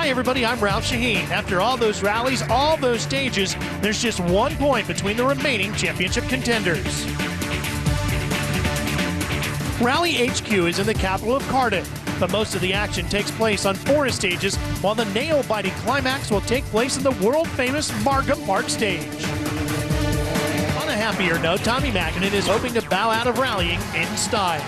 Hi everybody, I'm Ralph Shaheen. After all those rallies, all those stages, there's just 1 point between the remaining championship contenders. Rally HQ is in the capital of Cardiff, but most of the action takes place on forest stages, while the nail-biting climax will take place in the world-famous Margam Park stage. On a happier note, Tommy Mackinnon is hoping to bow out of rallying in style.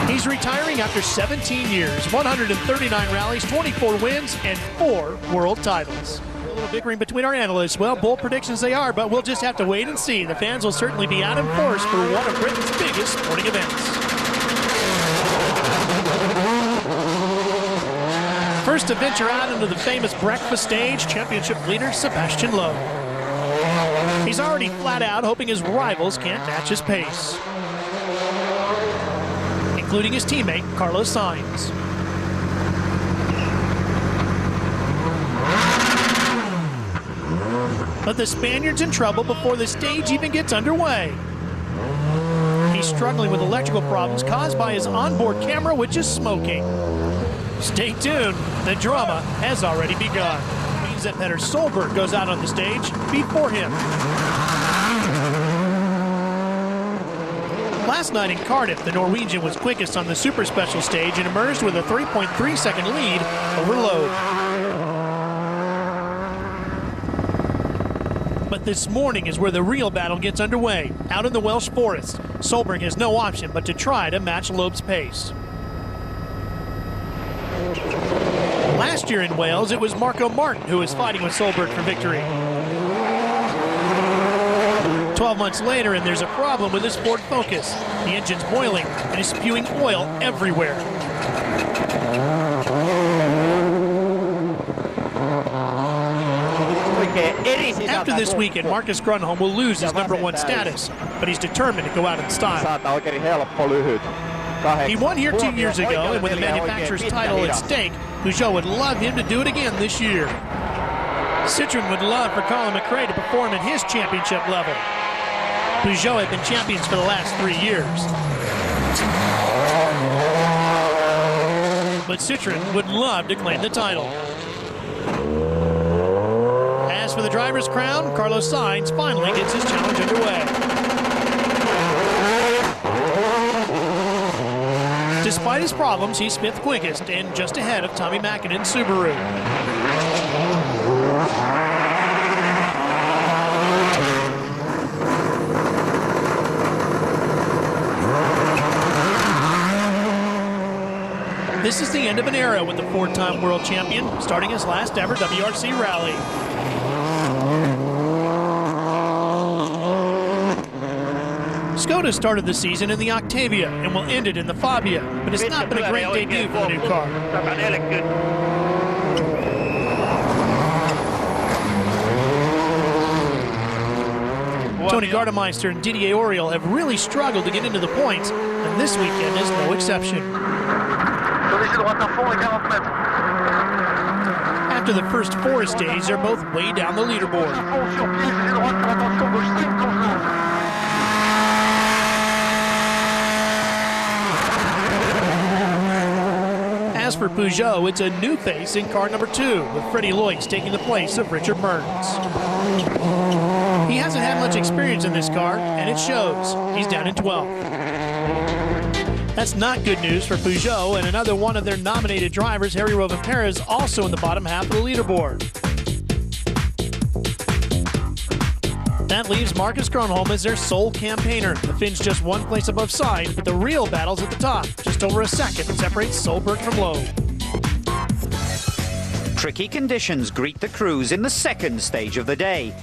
He's retiring after 17 years, 139 rallies, 24 wins, and 4 world titles. A little bickering between our analysts. Well, bold predictions they are, but we'll just have to wait and see. The fans will certainly be out in force for one of Britain's biggest sporting events. First to venture out into the famous breakfast stage, championship leader Sebastian Loeb. He's already flat out hoping his rivals can't match his pace, including his teammate, Carlos Sainz. But the Spaniard's in trouble before the stage even gets underway. He's struggling with electrical problems caused by his onboard camera, which is smoking. Stay tuned, the drama has already begun. It means that Petter Solberg goes out on the stage before him. Last night in Cardiff, the Norwegian was quickest on the super special stage and emerged with a 3.3-second lead over Loeb. But this morning is where the real battle gets underway. Out in the Welsh forest, Solberg has no option but to try to match Loeb's pace. Last year in Wales, it was Marco Martin who was fighting with Solberg for victory. 12 months later, and there's a problem with his Ford Focus. The engine's boiling and is spewing oil everywhere. After this weekend, Marcus Grönholm will lose his #1 status, but he's determined to go out in style. He won here 2 years ago, and with the manufacturer's title at stake, Peugeot would love him to do it again this year. Citroën would love for Colin McRae to perform at his championship level. Peugeot have been champions for the last 3 years. But Citroën would love to claim the title. As for the driver's crown, Carlos Sainz finally gets his challenge underway. Despite his problems, he's 5th quickest and just ahead of Tommy Mackinnon's Subaru. This is the end of an era with the 4-time world champion, starting his last ever WRC rally. Skoda started the season in the Octavia and will end it in the Fabia, but it's not been a great debut for the new car. Tony Gardemeister and Didier Auriol have really struggled to get into the points, and this weekend is no exception. After the first 4 stages, they're both way down the leaderboard. As for Peugeot, it's a new face in car #2, with Freddie Loix taking the place of Richard Burns. He hasn't had much experience in this car, and it shows. He's down in 12th. That's not good news for Peugeot, and another one of their nominated drivers, Harry Rovanperä, also in the bottom half of the leaderboard. That leaves Marcus Grönholm as their sole campaigner. The Finn's just 1 place above Sainz, but the real battle's at the top. Just over a second separates Solberg from Loeb. Tricky conditions greet the crews in the 2nd stage of the day.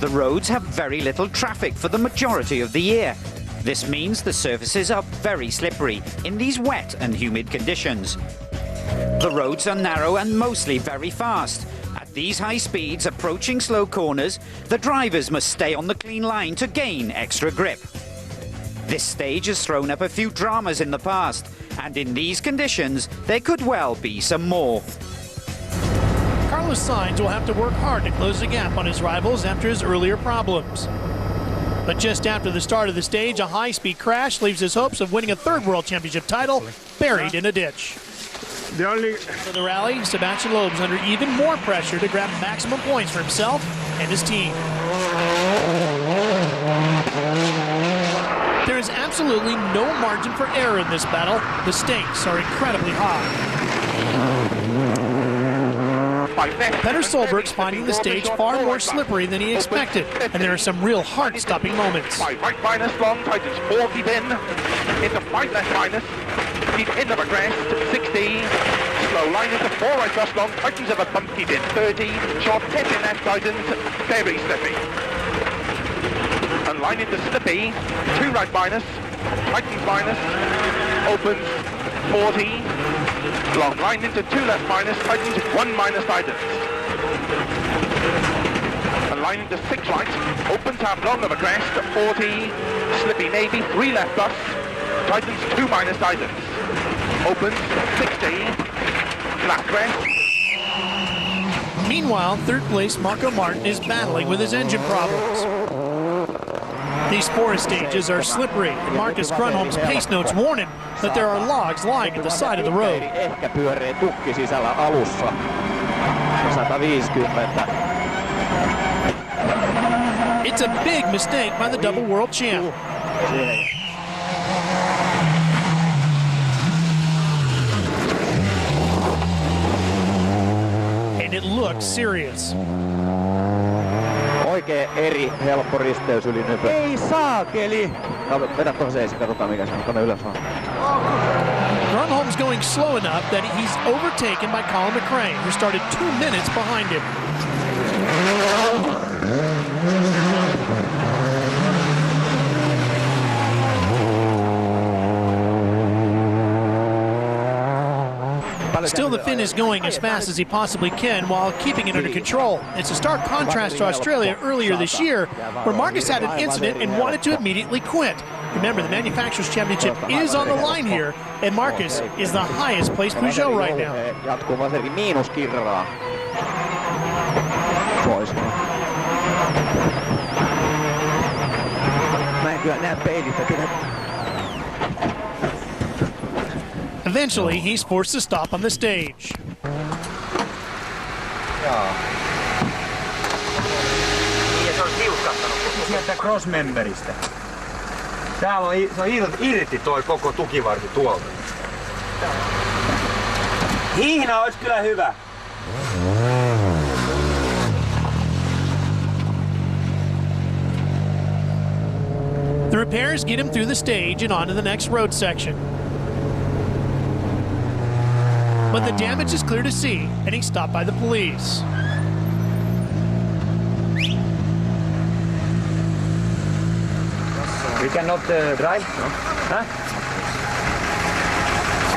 The roads have very little traffic for the majority of the year. This means the surfaces are very slippery in these wet and humid conditions. The roads are narrow and mostly very fast. At these high speeds, approaching slow corners, the drivers must stay on the clean line to gain extra grip. This stage has thrown up a few dramas in the past, and in these conditions, there could well be some more. Carlos Sainz will have to work hard to close the gap on his rivals after his earlier problems. But just after the start of the stage, a high-speed crash leaves his hopes of winning a third World Championship title buried in a ditch. For the rally, Sebastian Loeb's under even more pressure to grab maximum points for himself and his team. There is absolutely no margin for error in this battle. The stakes are incredibly high. Petter Solberg's finding the stage far more slippery than he expected, and there are some real heart-stopping moments. Right minus long, tightens 4, keep in. Into 5 left minus, keep in of a crest, 60. Slow line into 4 right plus long, tightens of a bump, keep in 30. Short 10 in left, tightens, very slippy. And line into slippy, 2 right minus, tightens minus, opens 40. Long line into 2 left minus, tightens 1 minus tightens. And line into 6 right, opens half long of a crest, 40, slippy navy, 3 left plus, tightens 2 minus tightens. Opens 60, flat crest. Meanwhile, third place Marco Martin is battling with his engine problems. These forest stages are slippery, and Marcus Grönholm's pace notes warn him that there are logs lying at the side of the road. Ehkä pyöree tukki sisällä alussa. 150. It's a big mistake by the double world champ. And it looks serious. Oikein eri helppo risteys yli nypö. Ei saakeli! No, vedä tuohon seisi, katsotaan mikä se on. Tuonne ylös vaan. Grönholm's going slow enough that he's overtaken by Colin McRae, who started 2 minutes behind him. Still, the Finn is going as fast as he possibly can while keeping it under control. It's a stark contrast to Australia earlier this year, where Marcus had an incident and wanted to immediately quit. Remember, the Manufacturers' Championship is on the line here, and Marcus is the highest placed Peugeot right now. Jatkuu Vaserkin miinuskirraa. Pois. Mä en kyllä näe peilistä. Eventually, he's forced to stop on the stage. Sieltä crossmemberistä. Täällä se on irti toi koko tukivarsi tuolta. Hihna olisi kyllä hyvä. The repairs get him through the stage and on to the next road section. But the damage is clear to see, and he's stopped by the police. We cannot drive? Huh?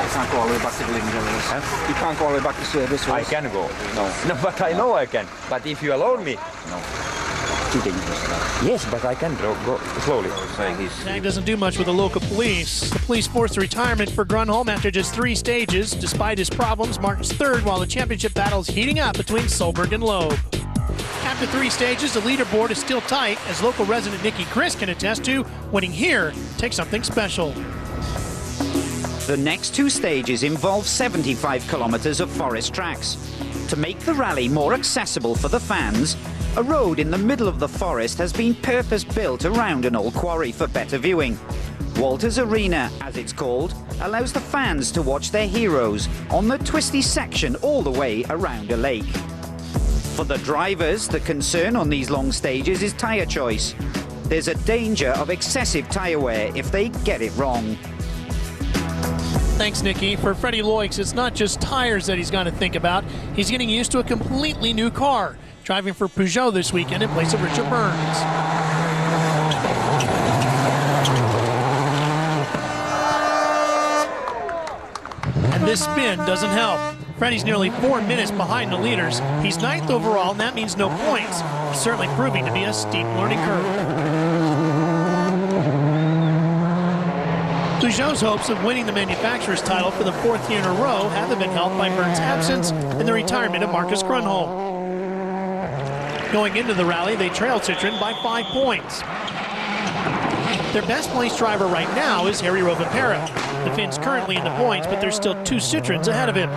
You can't go all the way back to Glenville. Huh? You can't go all the way back to service. I can go. No. No, but I know I can. But if you allow me. No. Too dangerous. Yes, but I can go slowly. Tag doesn't do much with the local police. The police forced a retirement for Grönholm after just 3 stages. Despite his problems, Martin's third while the championship battle is heating up between Solberg and Loeb. After 3 stages, the leaderboard is still tight, as local resident Nicky Chris can attest to. Winning here takes something special. The next 2 stages involve 75 kilometers of forest tracks. To make the rally more accessible for the fans, a road in the middle of the forest has been purpose-built around an old quarry for better viewing. Walters Arena, as it's called, allows the fans to watch their heroes on the twisty section all the way around a lake. For the drivers, the concern on these long stages is tyre choice. There's a danger of excessive tyre wear if they get it wrong. Thanks, Nicky. For Freddie Loix, it's not just tires that he's got to think about. He's getting used to a completely new car, driving for Peugeot this weekend in place of Richard Burns. And this spin doesn't help. Freddie's nearly 4 minutes behind the leaders. He's 9th overall, and that means no points. Certainly proving to be a steep learning curve. Peugeot's hopes of winning the manufacturer's title for the 4th year in a row haven't been helped by Burns' absence and the retirement of Marcus Grönholm. Going into the rally, they trailed Citroën by 5 points. Their best placed driver right now is Harry Rovanperä. The Finn's currently in the points, but there's still 2 Citroens ahead of him.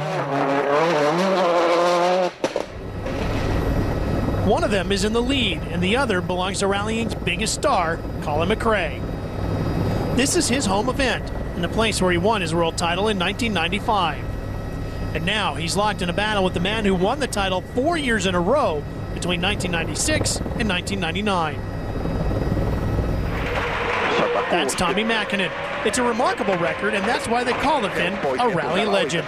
One of them is in the lead, and the other belongs to rallying's biggest star, Colin McRae. This is his home event, and the place where he won his world title in 1995. And now he's locked in a battle with the man who won the title 4 years in a row between 1996 and 1999. That's Tommi Mäkinen. It's a remarkable record, and that's why they call the Finn a rally legend.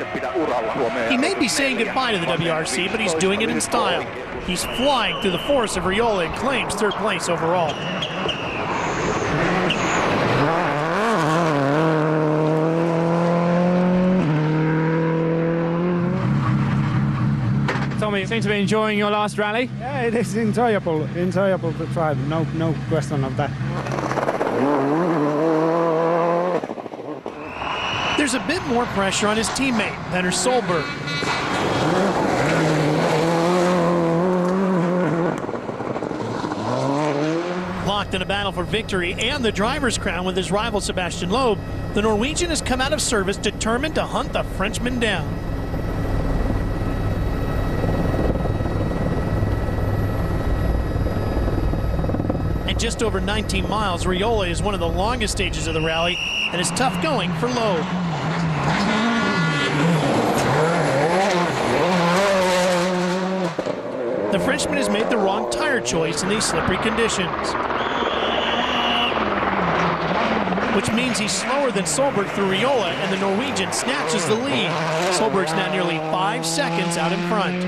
He may be saying goodbye to the WRC, but he's doing it in style. He's flying through the force of Riola and claims 3rd place overall. Tommy, you seem to be enjoying your last rally? Yeah, it is enjoyable to drive, no question of that. There's a bit more pressure on his teammate, Petter Solberg. Locked in a battle for victory and the driver's crown with his rival Sebastian Loeb, the Norwegian has come out of service determined to hunt the Frenchman down. At just over 19 miles, Riola is one of the longest stages of the rally, and it's tough going for Loeb. The Frenchman has made the wrong tire choice in these slippery conditions, which means he's slower than Solberg through Riola, and the Norwegian snatches the lead. Solberg's now nearly 5 seconds out in front.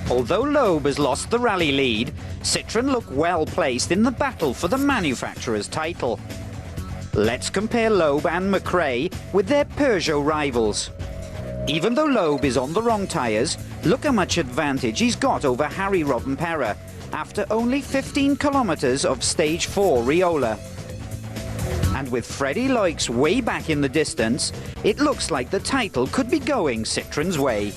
Although Loeb has lost the rally lead, Citroën look well placed in the battle for the manufacturer's title. Let's compare Loeb and McRae with their Peugeot rivals. Even though Loeb is on the wrong tyres, look how much advantage he's got over Harry Rovanperä after only 15 kilometres of Stage 4 Riola. And with Freddie Loix way back in the distance, it looks like the title could be going Citroën's way.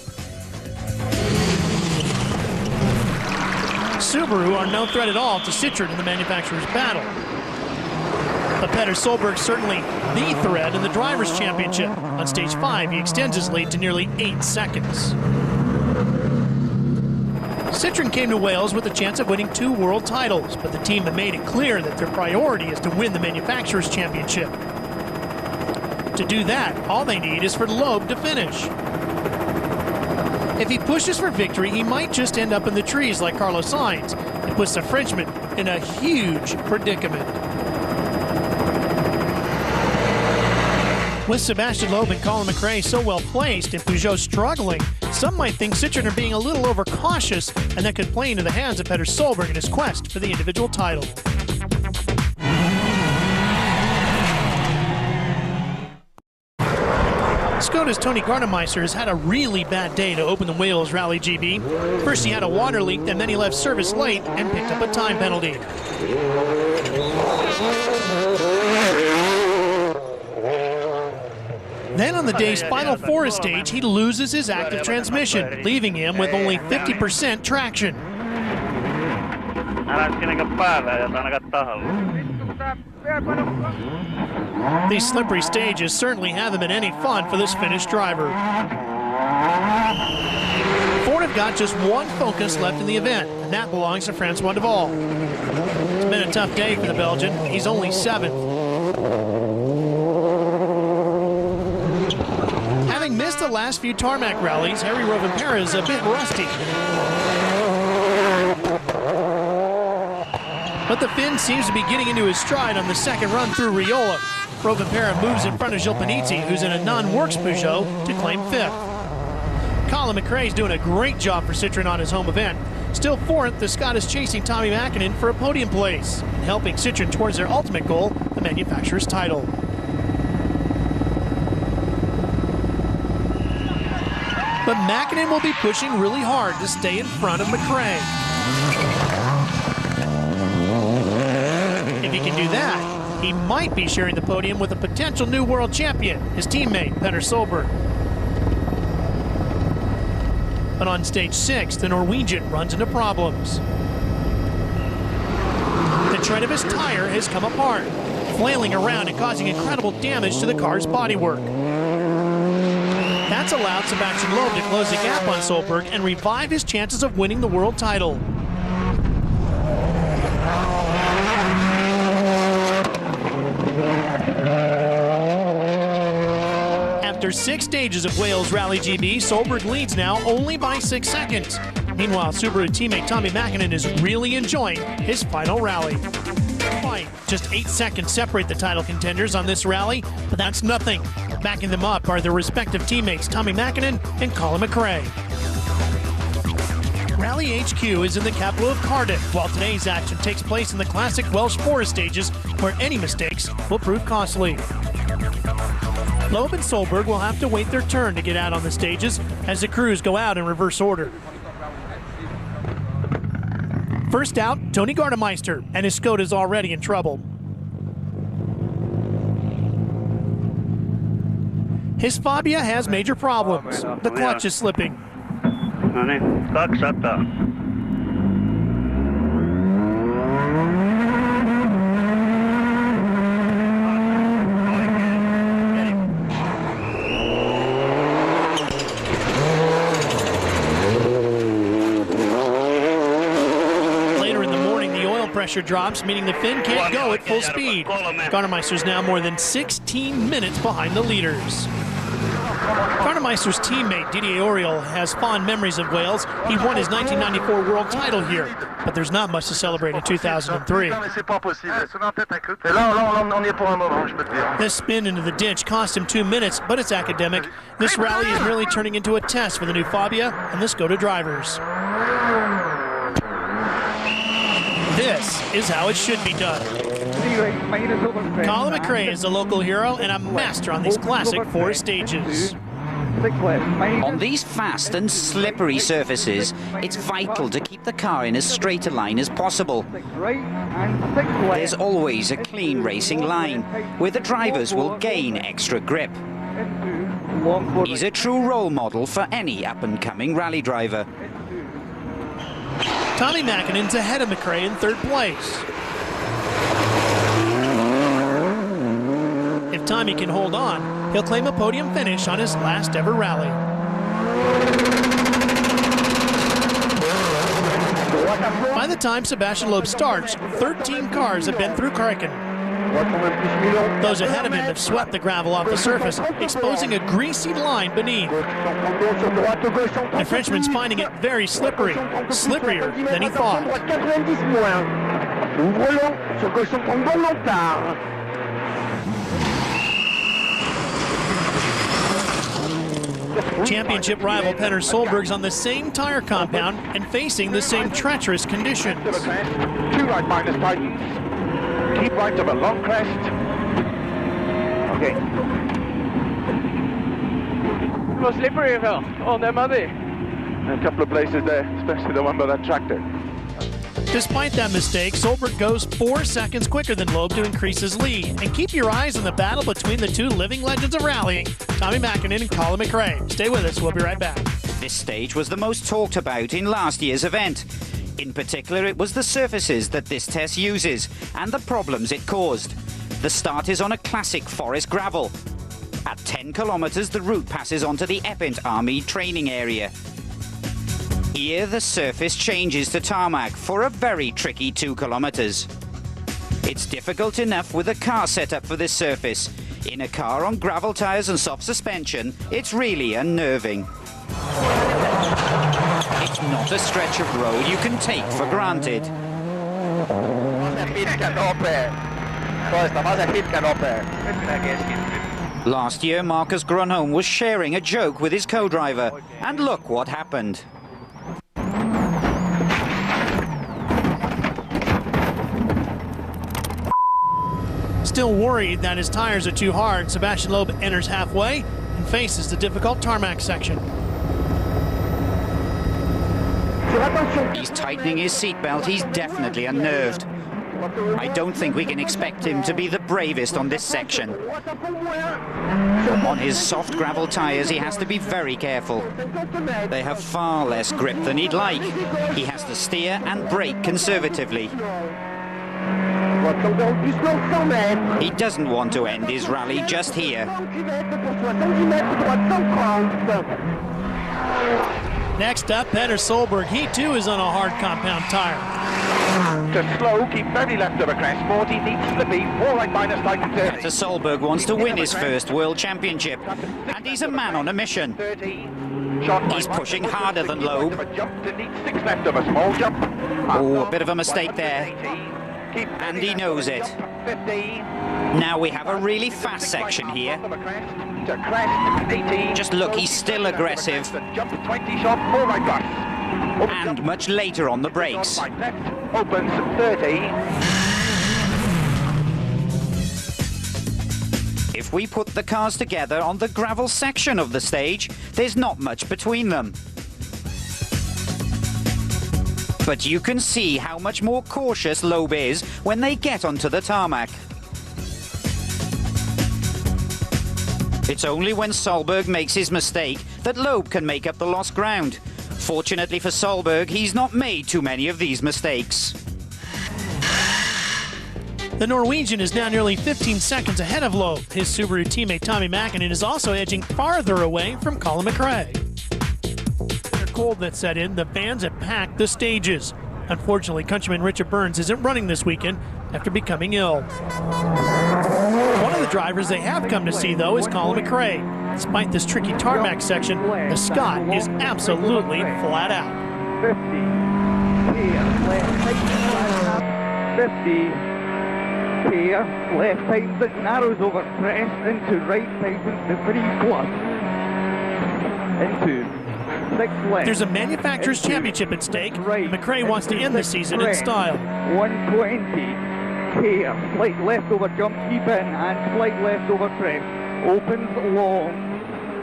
Subaru are no threat at all to Citroën in the manufacturer's battle. But Petter Solberg's certainly the threat in the Drivers' Championship. On Stage 5, he extends his lead to nearly 8 seconds. Citroën came to Wales with a chance of winning 2 world titles, but the team have made it clear that their priority is to win the Manufacturers' Championship. To do that, all they need is for Loeb to finish. If he pushes for victory, he might just end up in the trees like Carlos Sainz and puts the Frenchman in a huge predicament. With Sebastian Loeb and Colin McRae so well placed and Peugeot struggling, some might think Citroën are being a little overcautious, and that could play into the hands of Petter Solberg in his quest for the individual title. Skoda's Tony Gardemeister has had a really bad day to open the Wales Rally GB. First he had a water leak, and then he left service late and picked up a time penalty. Then on the day's final forest stage, he loses his active transmission, leaving him with only 50% traction. These slippery stages certainly haven't been any fun for this Finnish driver. Ford have got just one Focus left in the event, and that belongs to Francois Deval. It's been a tough day for the Belgian. He's only 7th. Having missed the last few tarmac rallies, Harry Rovanperä is a bit rusty. But the Finn seems to be getting into his stride on the second run through Riola. Rovanperä moves in front of Gilles Panizzi, who's in a non-works Peugeot, to claim 5th. Colin McRae is doing a great job for Citroën on his home event. Still 4th, the Scot is chasing Tommi Mäkinen for a podium place and helping Citroën towards their ultimate goal, the manufacturer's title. But Mäkinen will be pushing really hard to stay in front of McRae. If he can do that, he might be sharing the podium with a potential new world champion, his teammate, Petter Solberg. But on stage 6, the Norwegian runs into problems. The tread of his tire has come apart, flailing around and causing incredible damage to the car's bodywork. That's allowed Sebastian Loeb to close the gap on Solberg and revive his chances of winning the world title. After 6 stages of Wales Rally GB, Solberg leads now only by 6 seconds. Meanwhile, Subaru teammate Tommy Mäkinen is really enjoying his final rally. Just 8 seconds separate the title contenders on this rally, but that's nothing. Backing them up are their respective teammates Tommy Mäkinen and Colin McRae. Rally HQ is in the capital of Cardiff, while today's action takes place in the classic Welsh forest stages, where any mistakes will prove costly. Loeb and Solberg will have to wait their turn to get out on the stages as the crews go out in reverse order. First out, Tony Gardemeister, and his Skoda's already in trouble. His Fabia has major problems. The clutch is slipping. Pressure drops, meaning the Finn can't go at full speed. Gardemeister's now more than 16 minutes behind the leaders. Gardemeister's teammate Didier Auriol has fond memories of Wales. He won his 1994 world title here, but there's not much to celebrate in 2003. This spin into the ditch cost him 2 minutes, but it's academic. This rally is really turning into a test for the new Fabia and the Skoda drivers. This is how it should be done. Colin McRae is a local hero and a master on these classic forest stages. On these fast and slippery surfaces, it's vital to keep the car in as straight a line as possible. There's always a clean racing line, where the drivers will gain extra grip. He's a true role model for any up-and-coming rally driver. Tommy Mäkinen's ahead of McRae in 3rd place. If Tommy can hold on, he'll claim a podium finish on his last ever rally. By the time Sebastian Loeb starts, 13 cars have been through Kraken. Those ahead of him have swept the gravel off the surface, exposing a greasy line beneath. The Frenchman's finding it very slippery, slipperier than he thought. Championship rival Petter Solberg's on the same tire compound and facing the same treacherous conditions. 2 right minus tightens. Keep right of a long crest. Okay. It was slippery on the muddy. A couple of places there, especially the one by that tractor. Despite that mistake, Solberg goes 4 seconds quicker than Loeb to increase his lead. And keep your eyes on the battle between the two living legends of rallying, Tommy Mäkinen and Colin McRae. Stay with us, we'll be right back. This stage was the most talked about in last year's event. In particular, it was the surfaces that this test uses and the problems it caused. The start is on a classic forest gravel. At 10 kilometers, the route passes onto the Epint Army training area. Here, the surface changes to tarmac for a very tricky 2 kilometers. It's difficult enough with a car set up for this surface. In a car on gravel tires and soft suspension, it's really unnerving. It's not a stretch of road you can take for granted. Last year, Marcus Grönholm was sharing a joke with his co-driver, and look what happened. Still worried that his tires are too hard, Sebastian Loeb enters halfway and faces the difficult tarmac section. He's tightening his seatbelt. He's definitely unnerved. I don't think we can expect him to be the bravest on this section. On his soft gravel tires, he has to be very careful. They have far less grip than he'd like. He has to steer and brake conservatively. He doesn't want to end his rally just here. Next up, Peter Solberg. He too is on a hard compound tire. To slow, keep very left of a crest, 40, neat, slippy, 4 right minus, tight and turning. Peter Solberg wants to win his first World Championship, and he's a man on a mission. 30, He's pushing harder than Loeb. Jump to neat, 6 left of a small jump. Oh, a bit of a mistake there. And he knows it. 50. Now we have a really fast section here. To crest, 80. Just look, he's still aggressive. Jump 20 shot, 4 right plus. And much later on the brakes. Right left, opens 30. If we put the cars together on the gravel section of the stage, there's not much between them. But you can see how much more cautious Loeb is when they get onto the tarmac. It's only when Solberg makes his mistake that Loeb can make up the lost ground. Fortunately for Solberg, he's not made too many of these mistakes. The Norwegian is now nearly 15 seconds ahead of Loeb. His Subaru teammate Tommy Mäkinen is also edging farther away from Colin McRae. The cold that set in, the fans have packed the stages. Unfortunately, countryman Richard Burns isn't running this weekend after becoming ill. One of the drivers they have come to see, though, is Colin McRae. Despite this tricky tarmac section, the Scot is absolutely flat out. 50, here, left tight, 50, here, left tight, that narrows over crest, into right tight, into 3 plus, into 6 left. There's a Manufacturers' Championship at stake. Right, McRae wants to end the season in style. 120, here, slight left over jump, keep in, and slight left over crest, opens long,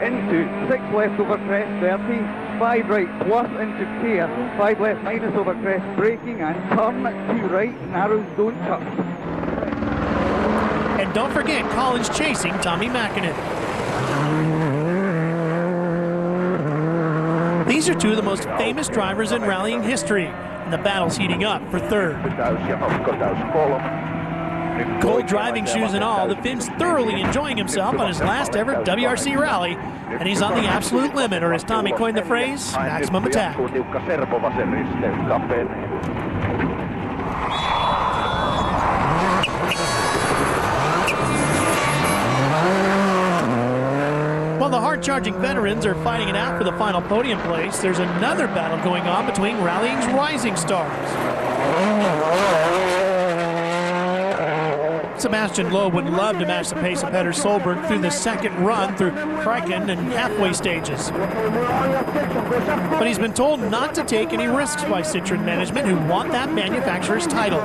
into 6 left over crest, 30, 5 right plus into clear, 5 left minus over crest, braking and turn 2 right, narrows, don't touch. And don't forget, Colin's chasing Tommy Mäkinen. These are two of the most famous drivers in rallying history, and the battle's heating up for third. Cold driving shoes and all, the Finn's thoroughly enjoying himself on his last ever WRC rally, and he's on the absolute limit, or as Tommy coined the phrase, maximum attack. While the hard-charging veterans are fighting it out for the final podium place, there's another battle going on between rallying's rising stars. Sebastian Loeb would love to match the pace of Peter Solberg through the second run through Kraken and halfway stages. But he's been told not to take any risks by Citroën management, who want that manufacturer's title.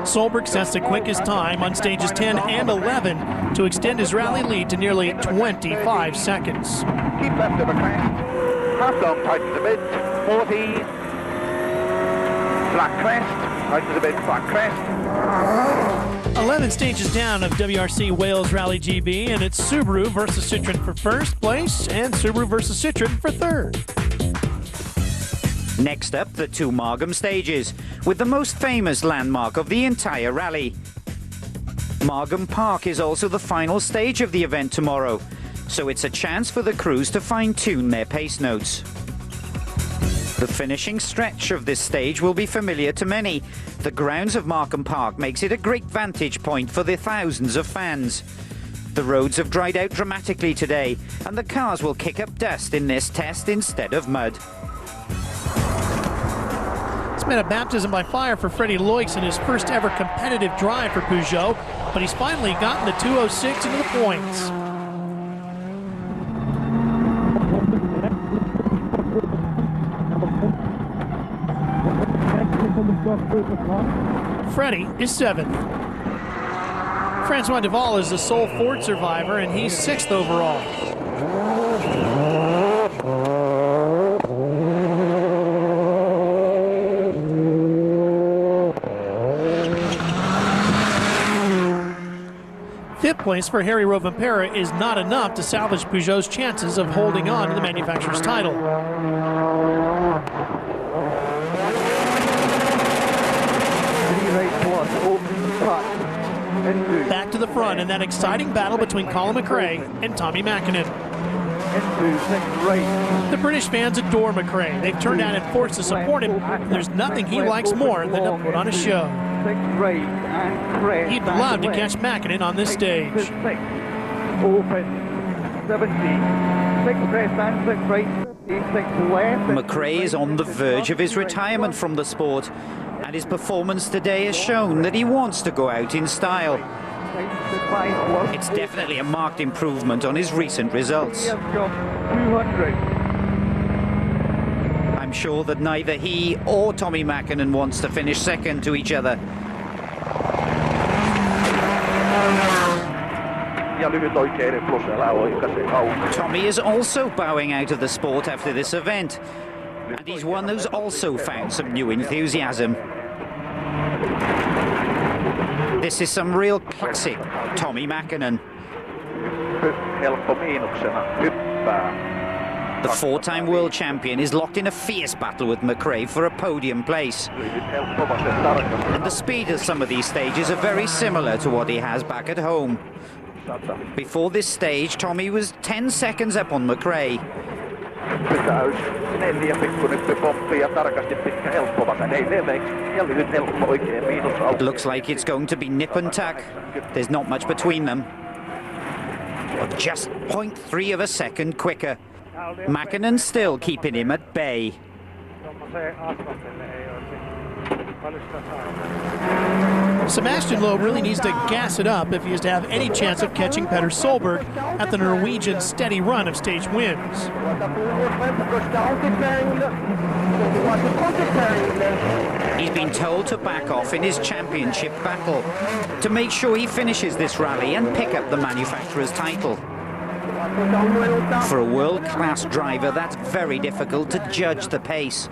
Solberg sets the quickest time on stages 10 and 11 to extend his rally lead to nearly 25 seconds. Keep left of a crest, half long, tightens a bit, 40, flat crest, tightens a bit, flat crest. 11 stages down of WRC Wales Rally GB, and it's Subaru versus Citroën for first place and Subaru versus Citroën for third. Next up, the 2 Margam stages, with the most famous landmark of the entire rally. Margam Park is also the final stage of the event tomorrow, so it's a chance for the crews to fine-tune their pace notes. The finishing stretch of this stage will be familiar to many. The grounds of Margam Park makes it a great vantage point for the thousands of fans. The roads have dried out dramatically today, and the cars will kick up dust in this test instead of mud. It's been a baptism by fire for Freddie Loix in his first ever competitive drive for Peugeot, but he's finally gotten the 206 into the points. Freddie is 7th. Francois Duval is the sole Ford survivor, and he's 6th overall. Fifth place for Harry Rovanpera is not enough to salvage Peugeot's chances of holding on to the manufacturer's title. Back to the front in that exciting battle between Colin McRae and Tommy Mäkinen. The British fans adore McRae. They've turned out and forced to support him. There's nothing he likes more than to put on a show. He'd love to catch Mäkinen on this stage. McRae is on the verge of his retirement from the sport, and his performance today has shown that he wants to go out in style. It's definitely a marked improvement on his recent results. I'm sure that neither he or Tommy Mäkinen wants to finish second to each other. Tommy is also bowing out of the sport after this event, and he's one who's also found some new enthusiasm. This is some real classic Tommy Mäkinen. The four-time world champion is locked in a fierce battle with McRae for a podium place. And the speed of some of these stages are very similar to what he has back at home. Before this stage, Tommy was 10 seconds up on McRae. It looks like it's going to be nip and tuck. There's not much between them. But just 0.3 of a second quicker. Mäkinen still keeping him at bay. Sebastian Loeb really needs to gas it up if he is to have any chance of catching Petter Solberg at the Norwegian steady run of stage wins. He's been told to back off in his championship battle to make sure he finishes this rally and pick up the manufacturer's title. For a world-class driver, that's very difficult to judge the pace.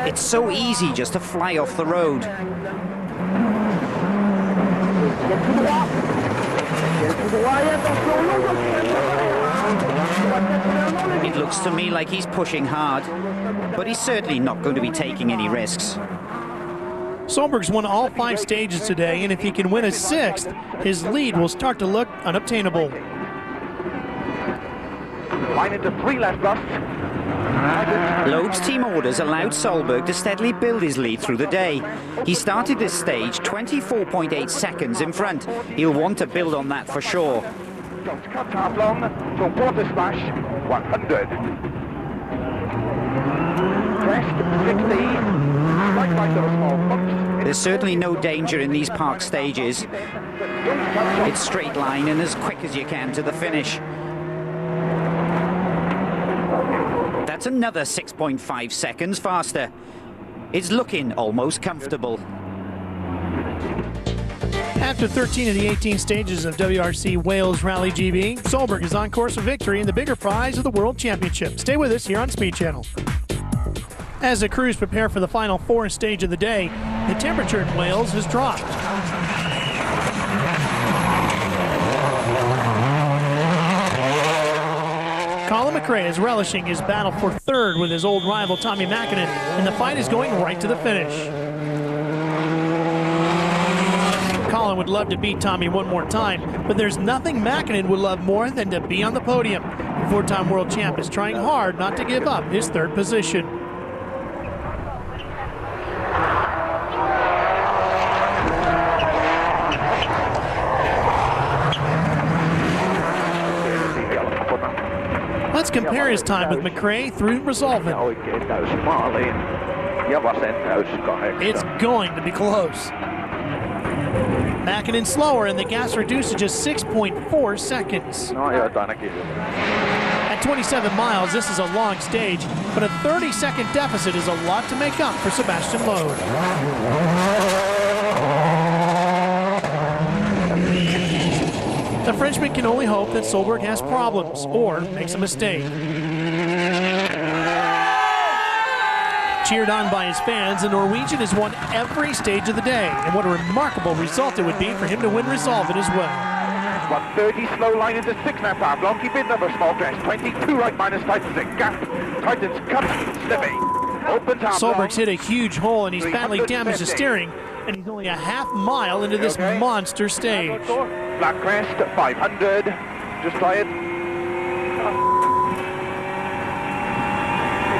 It's so easy just to fly off the road. It looks to me like he's pushing hard, but he's certainly not going to be taking any risks. Solberg's won all 5 stages today, and if he can win a 6th, his lead will start to look unobtainable. Line into 3 left bus. Loeb's team orders allowed Solberg to steadily build his lead through the day. He started this stage 24.8 seconds in front. He'll want to build on that for sure. Cut half long, so water splash, 100. Crest, 60. Like little small bumps. There's certainly no danger in these park stages. It's straight line and as quick as you can to the finish. That's another 6.5 seconds faster. It's looking almost comfortable. After 13 of the 18 stages of WRC Wales Rally GB, Solberg is on course for victory in the bigger prize of the World Championship. Stay with us here on Speed Channel. As the crews prepare for the final 4th stage of the day, the temperature in Wales has dropped. Colin McRae is relishing his battle for 3rd with his old rival Tommy Mäkinen, and the fight is going right to the finish. Colin would love to beat Tommy one more time, but there's nothing Mäkinen would love more than to be on the podium. The 4-time world champ is trying hard not to give up his 3rd position. Let's compare his time with McRae through Resolvent. It's going to be close. Mäkinen slower, and the gas reduced to just 6.4 seconds. At 27 miles, this is a long stage, but a 30-second deficit is a lot to make up for Sebastian Loeb. The Frenchman can only hope that Solberg has problems or makes a mistake. Cheered on by his fans, the Norwegian has won every stage of the day, and what a remarkable result it would be for him to win Resolvent as well. 130, slow line into 6 left half long, keep in number small crest, 22 right minus Titans in gap, Titans cut, slippy, opens half long. Solberg's hit a huge hole and he's badly damaged the steering, and he's only a half mile into this monster stage. Black crest, 500, just try it.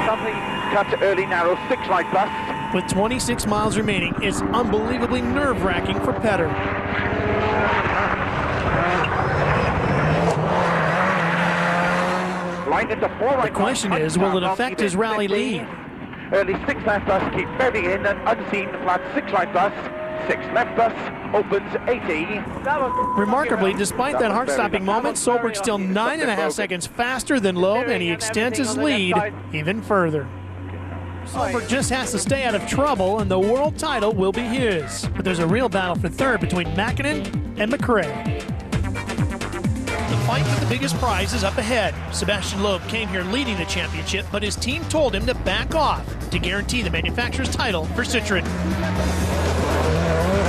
Something cut early narrow, 6 right plus. With 26 miles remaining, it's unbelievably nerve-wracking for Petter. Line into 4 right. The question is, will it affect his rally lead? Early 6 left plus, keep very in and unseen, flat 6 right plus, 6 left plus, opens 80. Remarkably, despite that heart-stopping moment, Solberg's still 9.5 seconds faster than Loeb, and he extends his lead even further. Solberg just has to stay out of trouble, and the world title will be his. But there's a real battle for third between Mäkinen and McRae. The fight for the biggest prize is up ahead. Sebastian Loeb came here leading the championship, but his team told him to back off to guarantee the manufacturer's title for Citroën.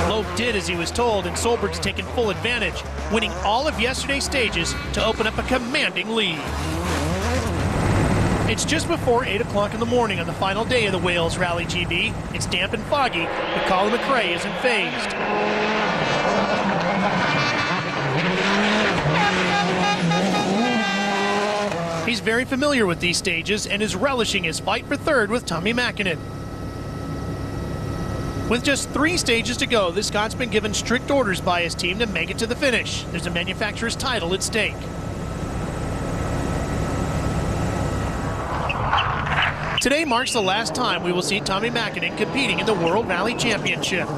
Loeb did as he was told, and Solberg's taken full advantage, winning all of yesterday's stages to open up a commanding lead. It's just before 8 o'clock in the morning on the final day of the Wales Rally GB. It's damp and foggy, but Colin McRae isn't phased. He's very familiar with these stages and is relishing his fight for third with Tommi Mäkinen. With just 3 stages to go, the Scott's been given strict orders by his team to make it to the finish. There's a manufacturer's title at stake. Today marks the last time we will see Tommi Mäkinen competing in the World Rally Championship.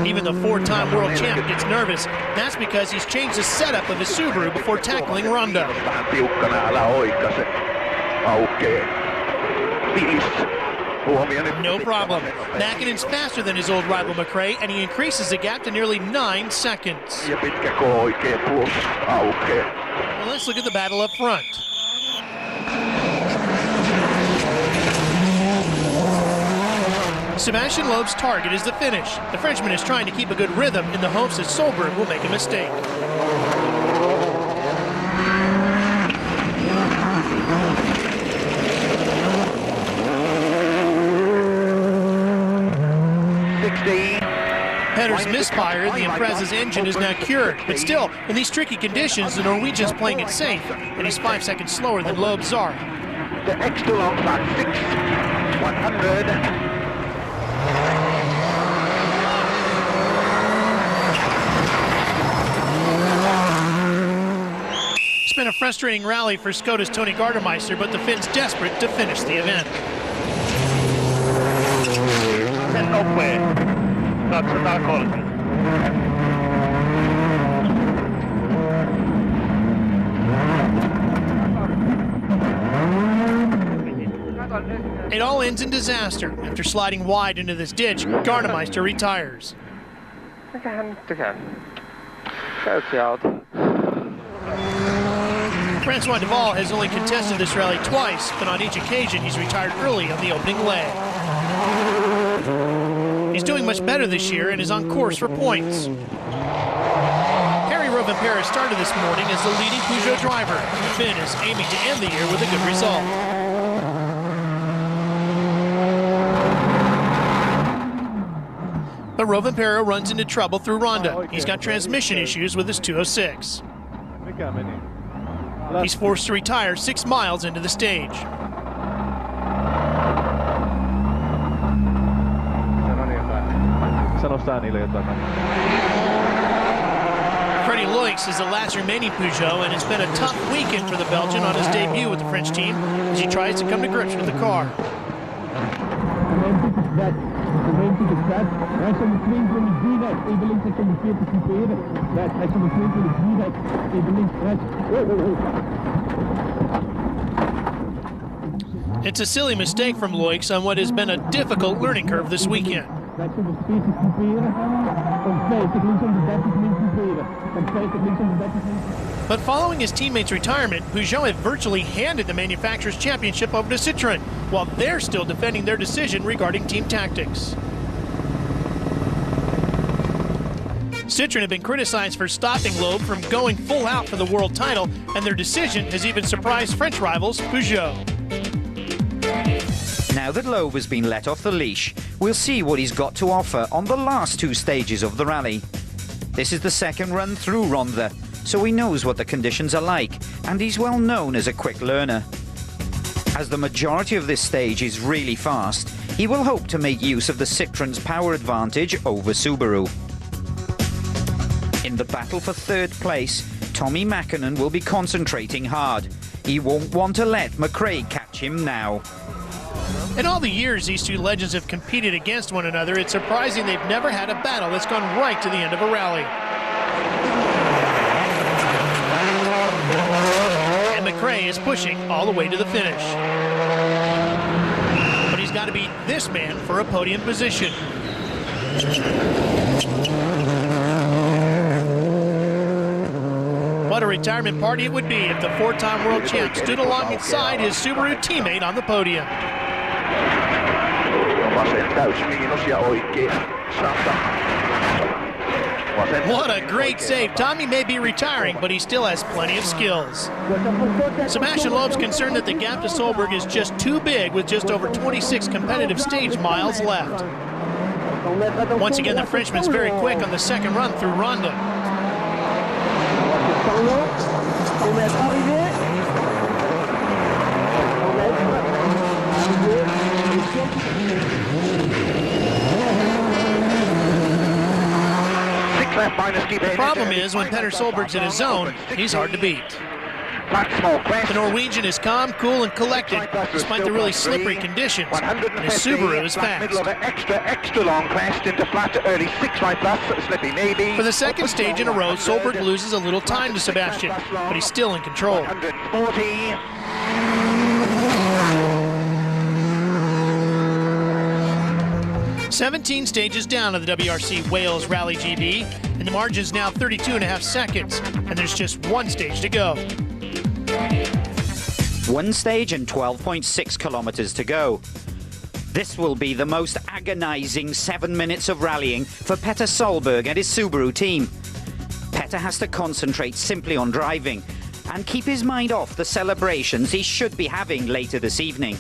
Even the 4-time world champ gets nervous. That's because he's changed the setup of his Subaru before tackling Rondo. No problem. Mäkinen's faster than his old rival McRae, and he increases the gap to nearly 9 seconds. Well, let's look at the battle up front. Sebastian Loeb's target is the finish. The Frenchman is trying to keep a good rhythm in the hopes that Solberg will make a mistake. Petter's misfire in the Impreza's engine is now cured, but still, in these tricky conditions, the Norwegian's playing it safe, and he's 5 seconds slower than Loeb's are. The extra long back 6, 100. It's been a frustrating rally for Skoda's Tony Gardemeister, but the Finn's desperate to finish the event. It all ends in disaster. After sliding wide into this ditch, Gardemeister retires. Francois Duval has only contested this rally twice, but on each occasion he's retired early on the opening leg. He's doing much better this year and is on course for points. Harry Rovanperä started this morning as the leading Peugeot driver. Finn is aiming to end the year with a good result. But Rovanperä runs into trouble through Ronda. He's got transmission issues with his 206. He's forced to retire 6 miles into the stage. Freddie Loix is the last remaining Peugeot, and it's been a tough weekend for the Belgian on his debut with the French team as he tries to come to grips with the car. It's a silly mistake from Loix on what has been a difficult learning curve this weekend. But following his teammate's retirement, Peugeot have virtually handed the manufacturer's championship over to Citroën, while they're still defending their decision regarding team tactics. Citroën have been criticized for stopping Loeb from going full out for the world title, and their decision has even surprised French rivals Peugeot. Now that Loeb has been let off the leash, we'll see what he's got to offer on the last two stages of the rally. This is the second run through Ronda, so he knows what the conditions are like, and he's well known as a quick learner. As the majority of this stage is really fast, he will hope to make use of the Citroën's power advantage over Subaru. In the battle for third place, Tommy Mäkinen will be concentrating hard. He won't want to let McRae catch him now. In all the years these two legends have competed against one another, it's surprising they've never had a battle that's gone right to the end of a rally. And McRae is pushing all the way to the finish. But he's got to beat this man for a podium position. What a retirement party it would be if the four-time world champ stood alongside his Subaru teammate on the podium. What a great save. Tommy may be retiring, but he still has plenty of skills. Sebastian Loeb's concerned that the gap to Solberg is just too big with just over 26 competitive stage miles left. Once again, the Frenchman's very quick on the second run through Ronda. The problem is, when Petter Solberg's in his zone, he's hard to beat. The Norwegian is calm, cool, and collected, despite the really slippery conditions, and his Subaru is fast. Extra long crest into flat early 6 right plus, slippy maybe. For the second stage in a row, Solberg loses a little time to Sebastian, but he's still in control. 140. 17 stages down of the WRC Wales Rally GB, and the margin's now 32.5 seconds, and there's just one stage to go. One stage and 12.6 kilometers to go. This will be the most agonizing 7 minutes of rallying for Petter Solberg and his Subaru team. Petter has to concentrate simply on driving and keep his mind off the celebrations he should be having later this evening.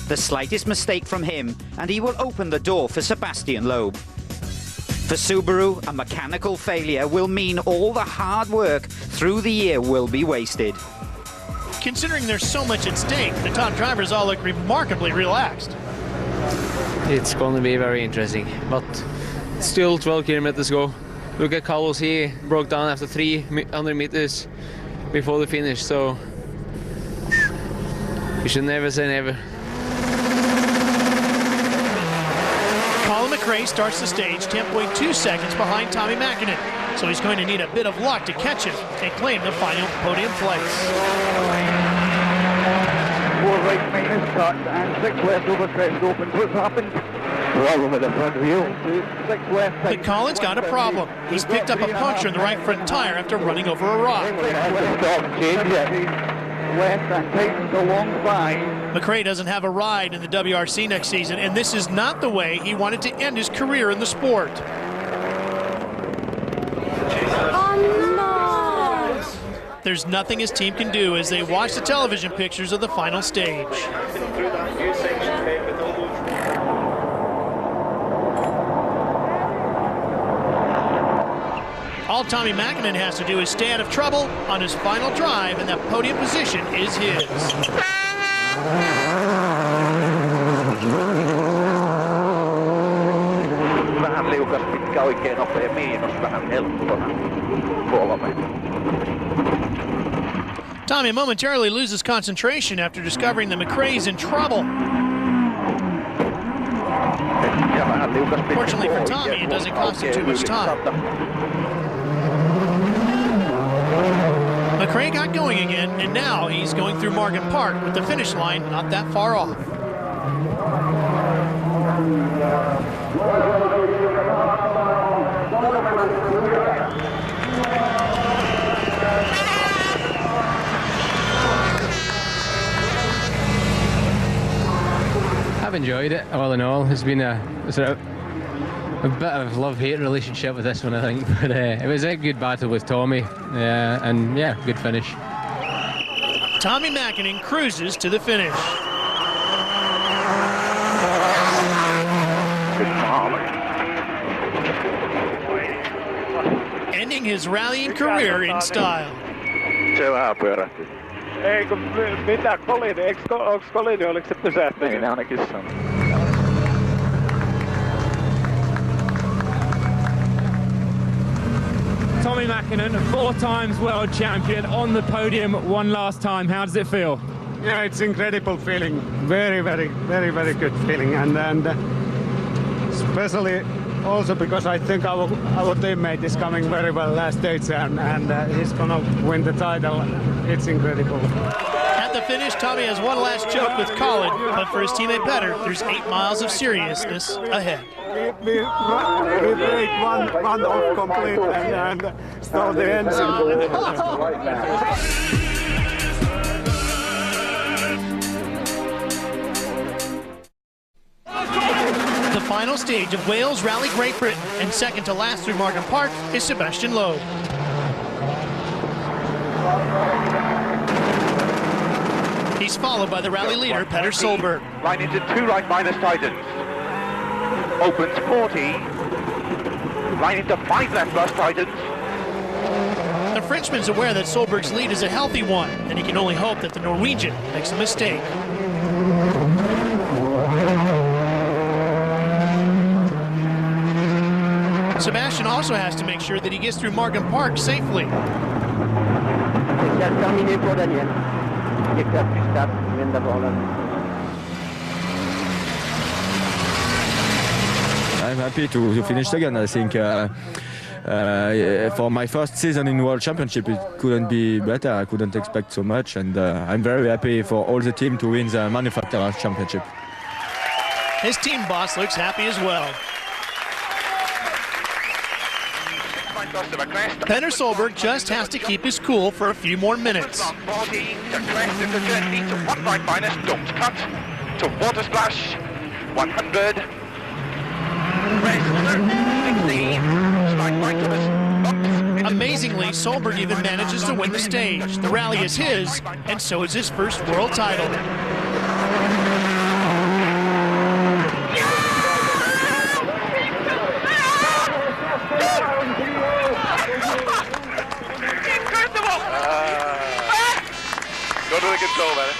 The slightest mistake from him and he will open the door for Sebastian Loeb. For Subaru, a mechanical failure will mean all the hard work through the year will be wasted. Considering there's so much at stake, the top drivers all look remarkably relaxed. It's going to be very interesting, but still 12 kilometers to go. Look at Carlos, he broke down after 300 meters before the finish, so you should never say never. McRae starts the stage 10.2 seconds behind Tommy Mäkinen, so he's going to need a bit of luck to catch him and claim the final podium place. 4 right minus cut and 6 left over crest opens. What's happened? Problem with the front wheel. 6 left. But Colin's got a problem. He's picked up a puncture in the right front tire after running over a rock. Left and tightens alongside. McRae doesn't have a ride in the WRC next season, and this is not the way he wanted to end his career in the sport. Oh no! There's nothing his team can do as they watch the television pictures of the final stage. All Tommy Mäkinen has to do is stay out of trouble on his final drive, and that podium position is his. Vähän liukas, pitkä oikein nopea miinus, vähän helppona. 3. Tommy momentarily loses concentration after discovering that McRae's in trouble. Fortunately for Tommy, it doesn't cost him too much time. McRae got going again, and now he's going through Morgan Park with the finish line not that far off. I've enjoyed it all in all. It's been a a bit of love-hate relationship with this one, I think. But it was a good battle with Tommy, and yeah, good finish. Tommy Mäkinen cruises to the finish. Ending his rallying career in style. Se vähän pyörähti. Ei kun mitään kolini, onks kolini, oliko se pysähtynyt? Niin ne ainakin sanoo. Tommy Mäkinen, 4 times world champion, on the podium one last time. How does it feel? Yeah, it's incredible feeling. Very good feeling, and especially also because I think our teammate is coming very well last stage, and he's gonna win the title. It's incredible. At the finish, Tommy has one last joke with Colin, but for his teammate Petter, there's 8 miles of seriousness ahead. We break one off complete and start the engine. The final stage of Wales Rally Great Britain, and second to last through Markham Park is Sebastian Loeb. He's followed by the rally leader, Petter Solberg. Line into 2 right minus tightens. Opens 40. Line into 5 left plus tightens. The Frenchman's aware that Solberg's lead is a healthy one, and he can only hope that the Norwegian makes a mistake. Sebastian also has to make sure that he gets through Markham Park safely. I'm happy to finish second. I think for my first season in World Championship, it couldn't be better. I couldn't expect so much, and I'm very happy for all the team to win the Manufacturers Championship. His team boss looks happy as well. Petter Solberg just has to keep his cool for a few more minutes. 40 to crest into 30 to 1 right minus, don't cut to water splash, 100. Amazingly, Solberg even manages to win the stage. The rally is his, and so is his first world title. Incredible! Go to the control, man.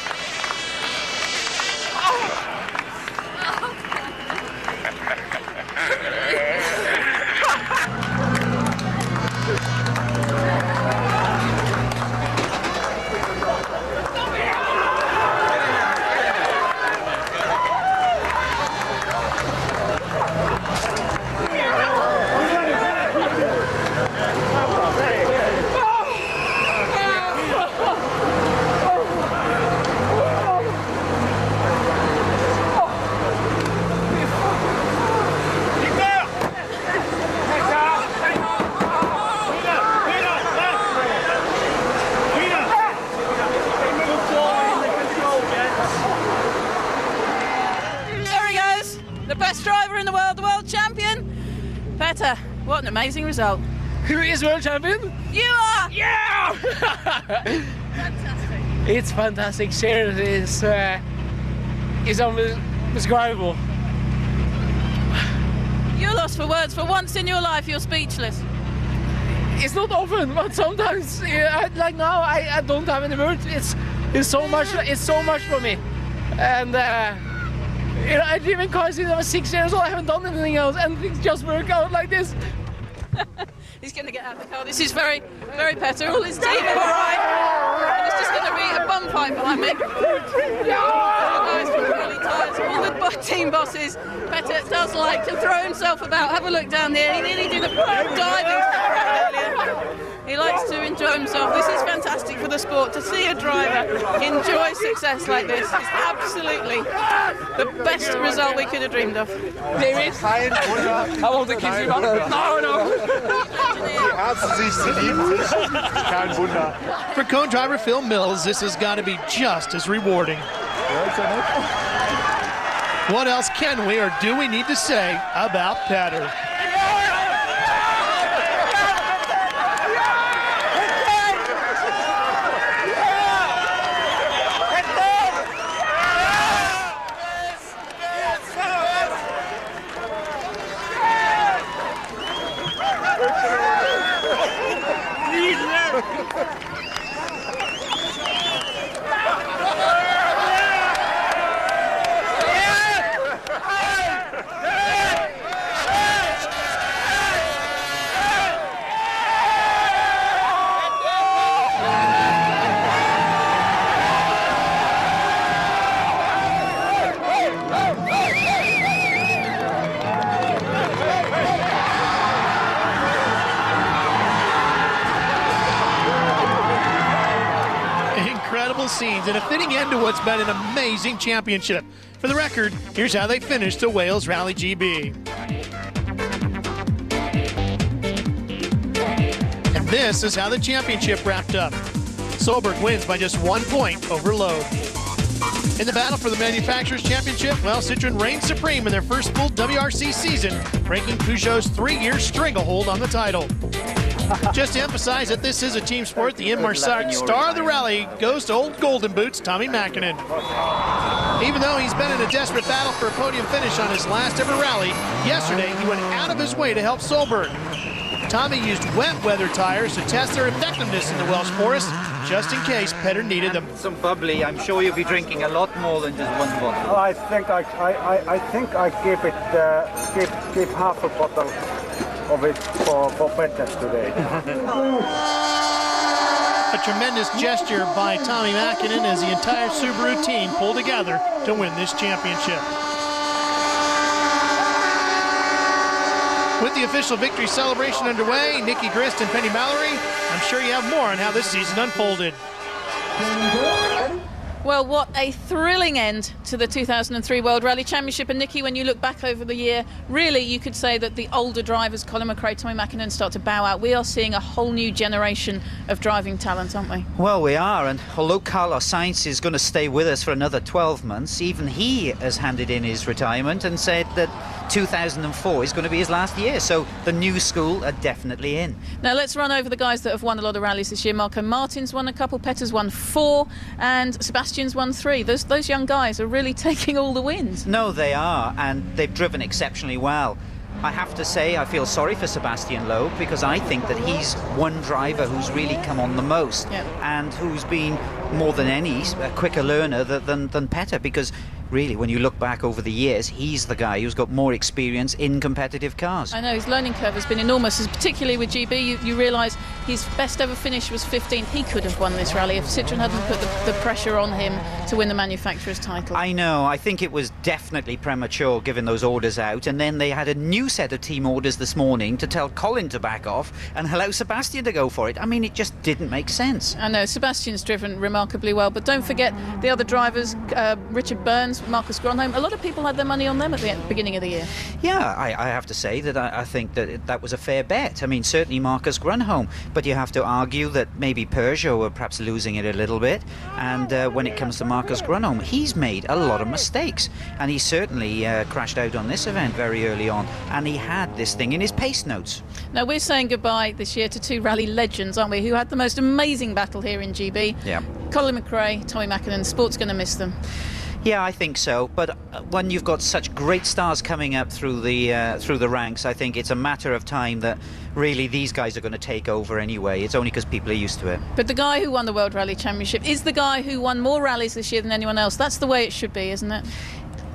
The best driver in the world champion. Petter, what an amazing result. Who is world champion? You are! Yeah! Fantastic. It's fantastic. Seriously, it's indescribable. You're lost for words. For once in your life, you're speechless. It's not often, but sometimes, like now, I don't have any words. It's so much. It's so much for me, and. I drive in cars since I was 6 years old. I haven't done anything else, and things just work out like this. He's going to get out of the car. This is very Petter. All his team have arrived. And it's just going to be a bum fight behind me. All guys from really tired. All the team bosses. Petter does like to throw himself about. Have a look down there. He nearly did a diving earlier. He likes to enjoy himself. This is fantastic for the sport. To see a driver enjoy success like this is absolutely the best result we could have dreamed of. David, I want to kiss you. No. For co-driver Phil Mills, this has got to be just as rewarding. What else can we or do we need to say about Petter? scenes and a fitting end to what's been an amazing championship. For the record, here's how they finished the Wales Rally GB. And this is how the championship wrapped up. Solberg wins by just 1 point over Loeb. In the battle for the Manufacturers' Championship, well, Citroën reigned supreme in their first full WRC season, breaking Peugeot's 3-year stranglehold on the title. Just to emphasize that this is a team sport, the Inmarsat star of the rally goes to old Golden Boots, Tommy Mäkinen. Even though he's been in a desperate battle for a podium finish on his last ever rally, yesterday he went out of his way to help Solberg. Tommy used wet weather tires to test their effectiveness in the Welsh forest, just in case Petter needed them. Some bubbly. I'm sure you'll be drinking a lot more than just one bottle. I think I keep half a bottle of it for Petter today. A tremendous gesture by Tommy Mäkinen as the entire Subaru team pulled together to win this championship. With the official victory celebration underway, Nicky Grist and Penny Mallory, I'm sure you have more on how this season unfolded. Well, what a thrilling end to the 2003 World Rally Championship. And Nicky, when you look back over the year, really you could say that the older drivers, Colin McRae, Tommy Mäkinen, start to bow out. We are seeing a whole new generation of driving talent, aren't we? Well, we are, and although Carlos Sainz is going to stay with us for another 12 months, even he has handed in his retirement and said that 2004 is going to be his last year, so the new school are definitely in. Now let's run over the guys that have won a lot of rallies this year. Marco Martin's won a couple, Petter's won 4, and Sebastian's won 3. Those young guys are really taking all the wins. No, they are, and they've driven exceptionally well. I have to say I feel sorry for Sebastian Loeb, because I think that he's one driver who's really come on the most, and who's been more than any a quicker learner than Petter, because really when you look back over the years, he's the guy who's got more experience in competitive cars. I know his learning curve has been enormous, particularly with GB. You realise his best ever finish was 15th. He could have won this rally if Citroën hadn't put the pressure on him to win the manufacturer's title. I know, I think it was definitely premature giving those orders out, and then they had a new set of team orders this morning to tell Colin to back off and allow Sebastian to go for it. I mean, it just didn't make sense. I know, Sebastian's driven remarkably well, but don't forget the other drivers, Richard Burns, Marcus Gronholm. A lot of people had their money on them at the beginning of the year. Yeah, I have to say that I think that was a fair bet. I mean, certainly Marcus Gronholm, but you have to argue that maybe Peugeot were perhaps losing it a little bit, and when it comes to Marcus Gronholm, he's made a lot of mistakes, and he certainly crashed out on this event very early on, and he had this thing in his pace notes. Now we're saying goodbye this year to 2 rally legends, aren't we, who had the most amazing battle here in GB. Yeah. Colin McRae, Tommy Mäkinen, sport's going to miss them. Yeah, I think so. But when you've got such great stars coming up through the ranks, I think it's a matter of time that really these guys are going to take over anyway. It's only because people are used to it. But the guy who won the World Rally Championship is the guy who won more rallies this year than anyone else. That's the way it should be, isn't it?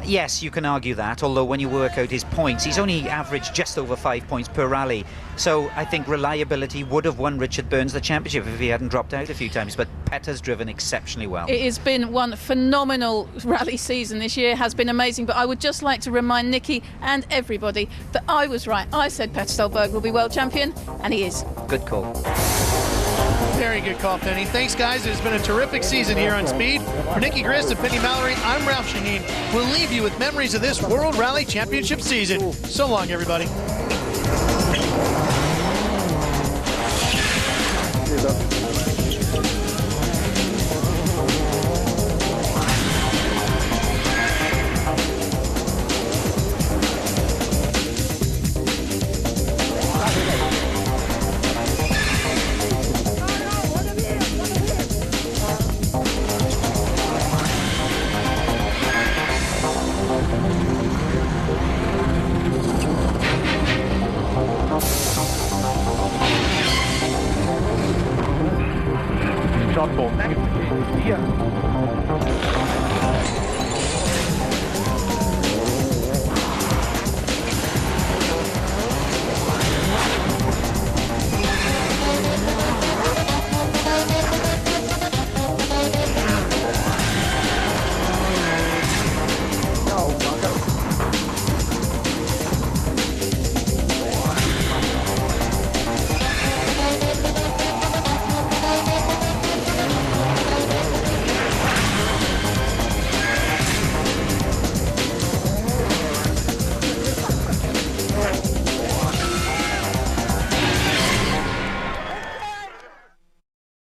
Yes, you can argue that, although when you work out his points, he's only averaged just over 5 points per rally. So I think reliability would have won Richard Burns the championship if he hadn't dropped out a few times, but Petter's driven exceptionally well. It has been one phenomenal rally season this year, has been amazing, but I would just like to remind Nicky and everybody that I was right. I said Petter Solberg will be world champion, and he is. Good call. Very good call, Penny. Thanks, guys. It has been a terrific season here on Speed. For Nicky Grist and Penny Mallory, I'm Ralph Shaheen. We'll leave you with memories of this World Rally Championship season. So long, everybody.